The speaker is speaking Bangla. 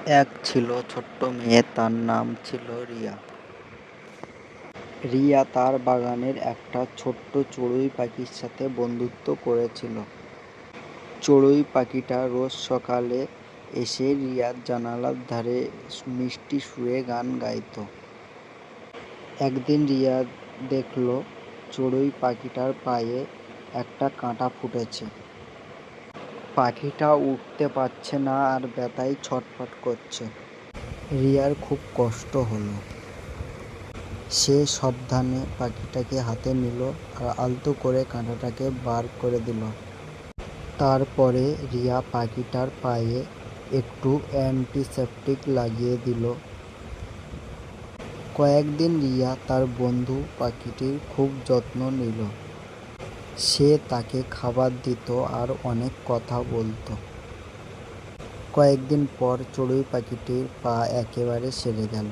এক ছিল ছোট্ট মেয়ে, তার নাম ছিল রিয়া। রিয়া তার বাগানের একটা ছোট্ট চড়ুই পাখির সাথে বন্ধুত্ব করেছিল। চড়ুই পাখিটা রোজ সকালে এসে রিয়ার জানালার ধারে মিষ্টি সুরে গান গাইতো। একদিন রিয়া দেখল চড়ুই পাখিটার পায়ে একটা কাঁটা ফুটেছে। পাখিটা উড়তে পারছে না আর ব্যথায় ছটফট করছে। রিয়ার খুব কষ্ট হলো। সে সাবধানে পাখিটাকে হাতে নিল আর আলতো করে কাঁটাটাকে বার করে দিল। তারপরে রিয়া পাখিটার পায়ে একটু অ্যান্টিসেপটিক লাগিয়ে দিল। কয়েকদিন রিয়া তার বন্ধু পাখিটির খুব যত্ন নিল। সে তাকে খাবার দিত আর অনেক কথা বলতো। কয়েকদিন পর চড়ুই পাখিটির পা একেবারে সেরে গেল।